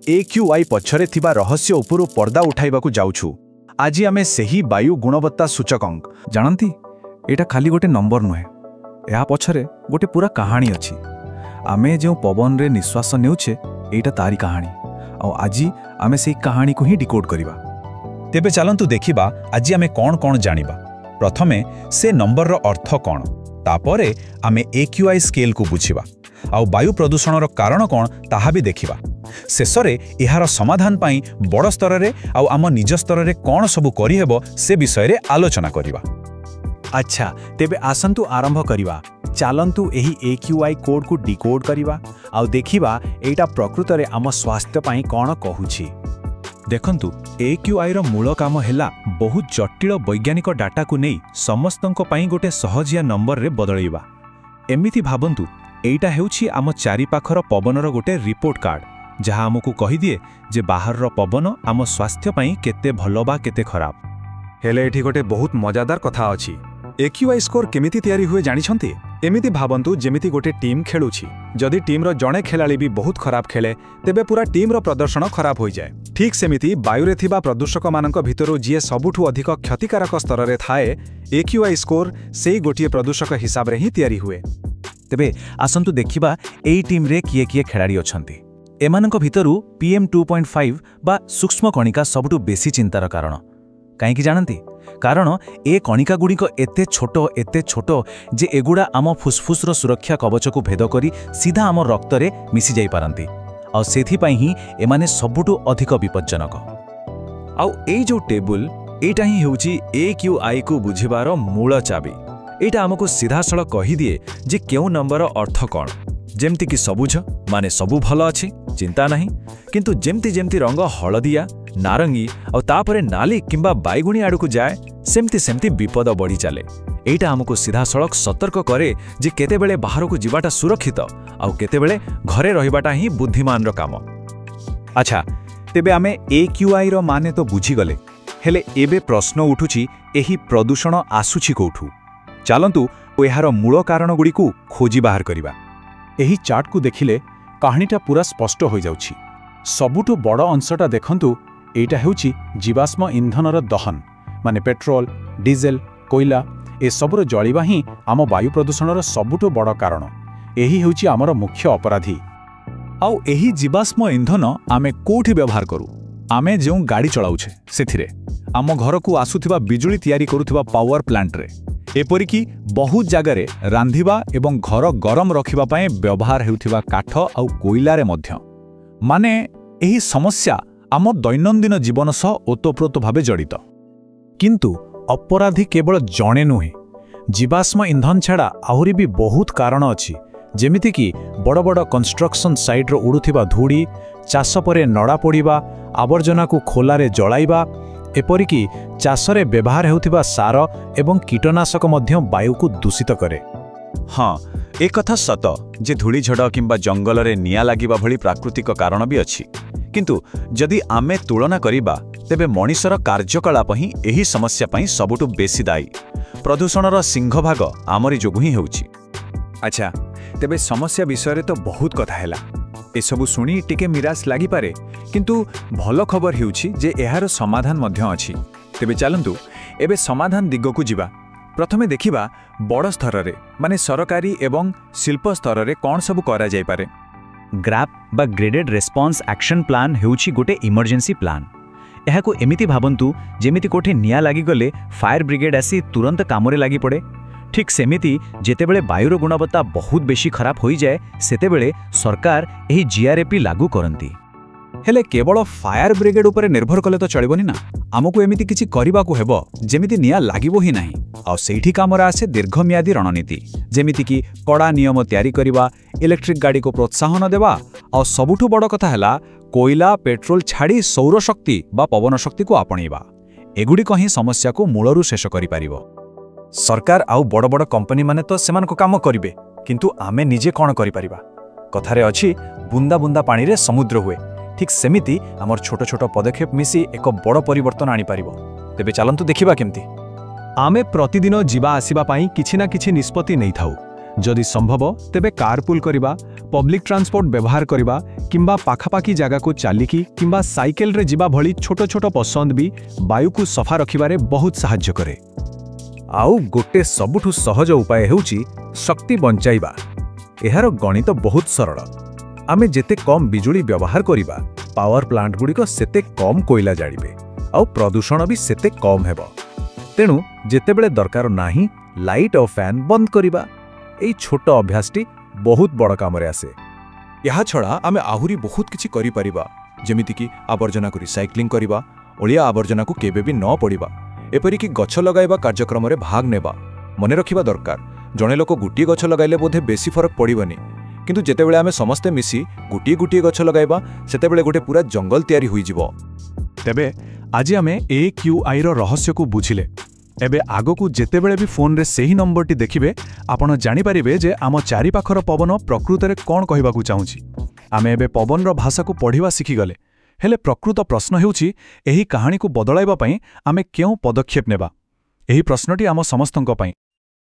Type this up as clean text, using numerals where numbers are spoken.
AQI पछरे थिबा रहस्य उपरु पर्दा उठाइबाकु जाउछु। आज आमे सेही वायु गुणवत्ता सूचकांक जानती एटा खाली गोटे नंबर नुहे, या पछरे गोटे पूरा कहानी अछि। आमे जो पवन रे निश्वास नेउछे एटा तारी कहानी, आ आज आमे सेही कहानी को ही डिकोड करिबा। तेबे चलंतु देखिबा आज आमे कोन कोन जानिबा। प्रथमे से नंबर रो अर्थ कोन, तापरे आमे AQI स्केल को बुझिबा आ वायु प्रदूषण रो कारण कोन ताहा भी देखिबा। शेषरे इहार समाधान पाई बड़ स्तर रे आ आम निज स्तर रे कोन सबु करि हेबो से विषय रे आलोचना करिबा। अच्छा तेबे आसंतु आरंभ करिबा। चालंतु एही AQI कोड को डिकोड करिबा आ देखिबा एटा प्रकृत रे आम स्वास्थ्य पाई कोन कहूछि। देखंतु AQI रो मूल काम हेला बहुत जटिल वैज्ञानिक डाटा को नहीं समस्तंको पाई गोटे सहजिया नंबर रे बदलैबा। एमिति भाबंतु एटा हेउछि आम चारि पाखर पवनर गोटे रिपोर्ट कार्ड जहाँ आमको कहि दिए जे बाहर रो पवन आम स्वास्थ्य पाई केते भलो बा केते खराब। हेले एठी गोटे बहुत मजादार कथा अछि। AQI स्कोर केमिति तयारी हुए जानिछंती? एमिति भाबंतु जेमिति गोटे टीम खेलुछि, जदि टीम रो जणे खेलाड़ी भी बहुत खराब खेले तेबे पूरा टीम रो प्रदर्शन खराब हो जाए। ठीक सेमिति वायु रे थिबा प्रदूषक मानक भितरु जे सबुठु अधिक क्षतिकारक स्तर रे थाए AQI स्कोर सेही गोटिए प्रदूषक हिसाब रे ही तयारी हुए। तेबे आसंतु देखिबा एई टीम रे किए किए खेलाड़ी अछंती। एमानक भितरु PM2.5 बा सूक्ष्म कणिका सबुठु बेसी चिंतार कारण। काहेकि जानती? कारण ए कणिका गुड़िक एते छोट जे एगुड़ा आम फुसफुस रो सुरक्षा कवच को भेद करी सीधा आम रक्त रे मिसी जाई पारंती आ सेथि पई ही एमाने सबुठु अधिक विपज्जनक। आउ ए जो टेबल एटा ही हेउची AQI को बुझिबार मूल चाबी। एटा हमको सीधा सळ कहि दिए जे केउ नंबर अर्थ कोन। जेमति कि सबुज माने सबु भल अछि, चिंता नहीं, किंतु जेमति जेमति रंग हलदिया नारंगी और तापरे नाली किंबा बैगुणी आड़ को जाए सेमती सेमती विपद बढ़ी चले। एटा हमको सीधा सड़क सतर्क करे जे केते बेले बाहर को जीवाटा सुरक्षित आउ केते बेले घरे रहिबाटा ही बुद्धिमान रो काम। अच्छा तेबे आमे AQI रो माने तो बुझी गले, हेले एबे प्रश्न उठुछि एही प्रदूषण आसुछि कोठु। चालंतु एहार मूल कारण गुडी को खोजी बाहर करिबा। एही चार्ट को देखिले कहानीटा पूरा स्पष्ट हो जाउछि। सबुठु बड़ अंशटा देखंतु एटा हेउछि जीवाश्म इंधनर दहन, माने पेट्रोल, डीजेल, कोयला ए सबुर जळिबा ही आम वायु प्रदूषणर सबुठु बड़ कारण। एही हेउछि आमर मुख्य अपराधी। आउ एही जीवाश्म इंधन आमे कोठी व्यवहार करू? आमे जो गाड़ी चलाउछे सेथिरे, आम घर को आसुथिबा बिजुली तयारी करुथिबा पावर प्लांट रे, एपरिकी बहुत जगार रांधिबा एवं घर गरम रखिबा पाए व्यवहार हेउथिबा काठ आउ कोयला रे मध्य। माने एही समस्या आम दैनंदिन जीवन सह ओतप्रोत भावे जड़ित। किंतु अपराधी केवल जणे नुहे, जीवाश्म इंधन छाड़ा आहुरी भी बहुत कारण अछि। जेमिति कि बड़ बड़ कंस्ट्रक्शन साइट रो उड़ुथिबा धूड़ी, चाष परे नड़ा पड़िबा, आवर्जना को खोलारे जळाइबा, एपरिकी चाषरे व्यवहार हेउथिबा सार एवं कीटनाशक मध्य वायु को दूषित करे। हाँ, एक कथा सत जे धूली झड़ किंबा जंगल रे निया लागिबा भली प्राकृतिक कारण भी अछि। किंतु जदि आमे तुलना करिबा तेबे मनीषर कार्यकलाप ही एही समस्या पई सबुटु बेसी दायी। प्रदूषणर सिंहभाग आमरी जोगु ही हेउछि। अच्छा तेबे समस्या विषय तो बहुत कथा हैला। एसबु शुणी टिके निराश लागि पारे, किंतु भल खबर हेउछि जे एहार समाधान मध्य अछि। तेबे चलंतु एबे समाधान दिग को जिबा। प्रथमे देखिबा बड़ स्तर रे माने सरकारी एवं शिल्प स्तर रे कोन सब करा जाय पारे। ग्राप बा ग्रेडेड रेस्पॉन्स एक्शन प्लान हेउछि गोटे इमरजेंसी प्लान। एहा को एमिति भाबंतु जेमिति कोठे निया लागि गले फायर ब्रिगेड आसी तुरंत कामरे लागि पड़े। ठीक सेमिति जेतेबेले वायुर गुणवत्ता बहुत बेसी खराब होई जाए सेतेबेले सरकार एही GRAP लागू करंती। हेले केवल फायर ब्रिगेड उपरे निर्भर कले तो चलिबनी ना, आमको एमिति किछि करिबाकू हेबो जेमिति निया लागिबो ही नाही। आ सेठी कामरे आसे दीर्घम्यादी रणनीति, जेमिति कि कड़ा नियम तयारी करिबा, इलेक्ट्रिक गाड़ी को प्रोत्साहन देबा, आ सबुठु बड़ कथा हैला कोयला पेट्रोल छाड़ी सौर शक्ति बा पवन शक्ति को आपणीबा। एगुडी ही समस्या को मूलरू शेष करि पारिबो। सरकार आउ बड़ बड़ कंपनी माने तो सेमान को काम करिवे, किंतु आमे निजे कोन करि पारिबा? कथारे अछि बुंदा बुंदा पानी रे समुद्र हुए। ठीक सेमिति आमर छोट छोट पदक्षेप मिसी एक बड़ परिवर्तन आनी पारिबो। तेबे चलंतु देखिबा केमती। आमे प्रतिदिन जीवा आसीबा पाई किछि ना किछि निष्पत्ति नै थाउ। जदि संभव तेबे कारपुल करिबा ପବ୍ଲିକ୍ ଟ୍ରାନ୍ସପୋର୍ଟ ବ୍ୟବହାର କରିବା କିମ୍ବା ପାଖାପାଖି ଜାଗାକୁ ଚାଲିକି କିମ୍ବା ସାଇକେଲରେ ଯିବା ଭଳି ଛୋଟ ଛୋଟ ପସନ୍ଦ ବି ବାୟୁକୁ ସଫା ରଖିବାରେ ବହୁତ ସାହାଯ୍ୟ କରେ। ଆଉ ଗୋଟେ ସବୁଠୁ ସହଜ ଉପାୟ ହେଉଛି ଶକ୍ତି ବଞ୍ଚାଇବା। ଏହାର ଗଣିତ ବହୁତ ସରଳ। ଆମେ ଯେତେ କମ୍ ବିଜୁଳି ବ୍ୟବହାର କରିବା, ପାୱାର ପ୍ଲାଣ୍ଟଗୁଡ଼ିକ ସେତେ କମ୍ କୋଇଲା ଜାଳିବେ ଆଉ ପ୍ରଦୂଷଣ ବି ସେତେ କମ୍ ହେବ। ତେଣୁ ଯେତେବେଳେ ଦରକାର ନାହିଁ, ଲାଇଟ୍ ଆଉ ଫ୍ୟାନ୍ ବନ୍ଦ କରିବା। ଏଇ ଛୋଟ ଅଭ୍ୟାସଟି ବହୁତ ବଡ଼ କାମରେ ଆସେ। ଏହାଛଡ଼ା ଆମେ ଆହୁରି ବହୁତ କିଛି କରିପାରିବା, ଯେମିତିକି ଆବର୍ଜନାକୁ ରିସାଇକ୍ଲିଂ କରିବା, ଅଳିଆ ଆବର୍ଜନାକୁ କେବେ ବି ନ ପଡ଼ିବା, ଏପରିକି ଗଛ ଲଗାଇବା କାର୍ଯ୍ୟକ୍ରମରେ ଭାଗ ନେବା। ମନେ ରଖିବା ଦରକାର, ଜଣେ ଲୋକ ଗୋଟିଏ ଗଛ ଲଗାଇଲେ ବୋଧେ ବେଶୀ ଫରକ ପଡ଼ିବନି, କିନ୍ତୁ ଯେତେବେଳେ ଆମେ ସମସ୍ତେ ମିଶି ଗୋଟିଏ ଗୋଟିଏ ଗଛ ଲଗାଇବା, ସେତେବେଳେ ଗୋଟେ ପୁରା ଜଙ୍ଗଲ ତିଆରି ହୋଇଯିବ। ତେବେ ଆଜି ଆମେ AQIର ରହସ୍ୟକୁ ବୁଝିଲେ। ଏବେ ଆଗକୁ ଯେତେବେଳେ ବି ଫୋନରେ ସେହି ନମ୍ବରଟି ଦେଖିବେ, ଆପଣ ଜାଣିପାରିବେ ଯେ ଆମ ଚାରିପାଖର ପବନ ପ୍ରକୃତରେ କ'ଣ କହିବାକୁ ଚାହୁଁଛି। ଆମେ ଏବେ ପବନର ଭାଷାକୁ ପଢ଼ିବା ଶିଖିଗଲେ। ହେଲେ ପ୍ରକୃତ ପ୍ରଶ୍ନ ହେଉଛି, ଏହି କାହାଣୀକୁ ବଦଳାଇବା ପାଇଁ ଆମେ କେଉଁ ପଦକ୍ଷେପ ନେବା? ଏହି ପ୍ରଶ୍ନଟି ଆମ ସମସ୍ତଙ୍କ ପାଇଁ।